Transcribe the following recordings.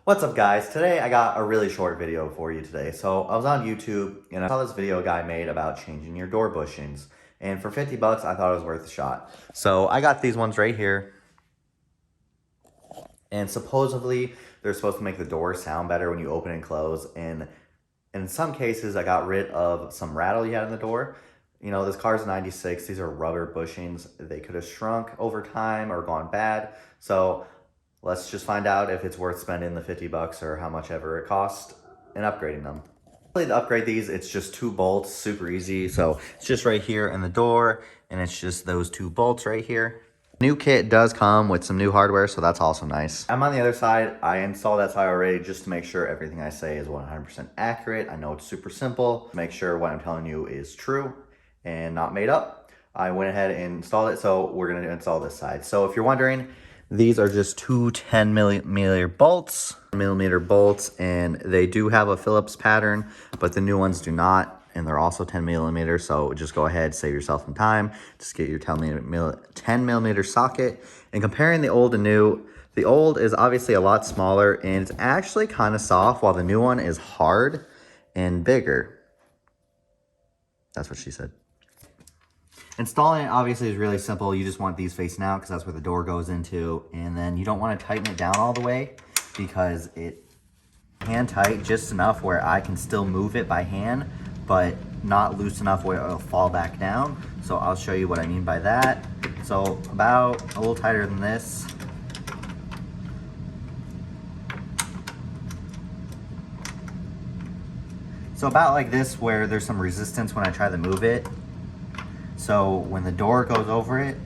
What's up guys? Today I got a really short video for you today. So I was on YouTube and I saw this video a guy made about changing your door bushings. And for 50 bucks, I thought it was worth a shot. So I got these ones right here. And supposedly they're supposed to make the door sound better when you open and close. And in some cases, I got rid of some rattle you had in the door. You know, this car's a 96. These are rubber bushings. They could have shrunk over time or gone bad. So let's just find out if it's worth spending the 50 bucks or how much ever it costs and upgrading them. To upgrade these, it's just 2 bolts, super easy. So it's just right here in the door, and it's just those 2 bolts right here. New kit does come with some new hardware, so that's also nice. I'm on the other side. I installed that side already just to make sure everything I say is 100% accurate. I know it's super simple. Make sure what I'm telling you is true and not made up. I went ahead and installed it, so we're gonna install this side. So if you're wondering, these are just 2 10mm bolts, and they do have a Phillips pattern, but the new ones do not, and they're also 10mm, so just go ahead, save yourself some time. Just get your 10mm socket. And comparing the old and new, the old is obviously a lot smaller, and it's actually kind of soft, while the new one is hard and bigger. That's what she said. Installing it obviously is really simple. You just want these facing out because that's where the door goes into. And then you don't want to tighten it down all the way because it hand tight just enough where I can still move it by hand, but not loose enough where it'll fall back down. So I'll show you what I mean by that. So about a little tighter than this. So about like this, where there's some resistance when I try to move it. So when the door goes over it,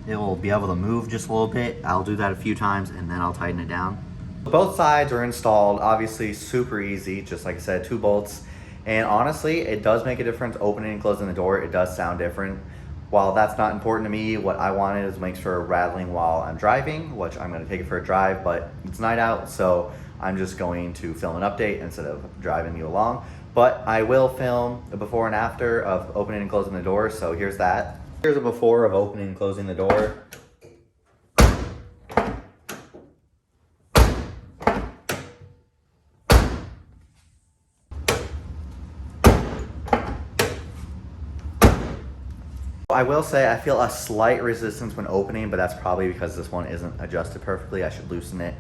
it will be able to move just a little bit. I'll do that a few times and then I'll tighten it down. Both sides are installed, obviously super easy, just like I said, 2 bolts. And honestly, it does make a difference opening and closing the door. It does sound different. While that's not important to me, what I wanted is make sure rattling while I'm driving, which I'm gonna take it for a drive, but it's night out, so I'm just going to film an update instead of driving you along. But I will film a before and after of opening and closing the door, so here's that. Here's a before of opening and closing the door. I will say I feel a slight resistance when opening, but that's probably because this one isn't adjusted perfectly. I should loosen it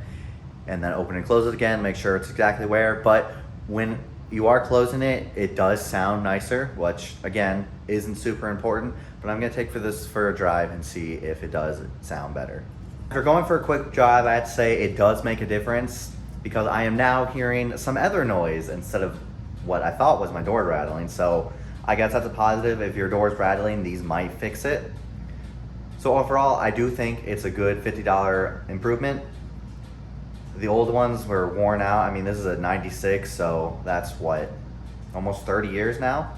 and then open and close it again, make sure it's exactly where. But when you are closing it, it does sound nicer, which again, isn't super important, but I'm gonna take this for a drive and see if it does sound better. If you're going for a quick drive, I have to say it does make a difference because I am now hearing some other noise instead of what I thought was my door rattling. So I guess that's a positive. If your door's rattling, these might fix it. So overall, I do think it's a good $50 improvement. The old ones were worn out. I mean, this is a 96, so that's what, almost 30 years now?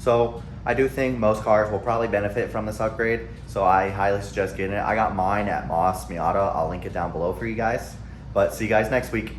So I do think most cars will probably benefit from this upgrade, so I highly suggest getting it. I got mine at Miata. I'll link it down below for you guys. But see you guys next week.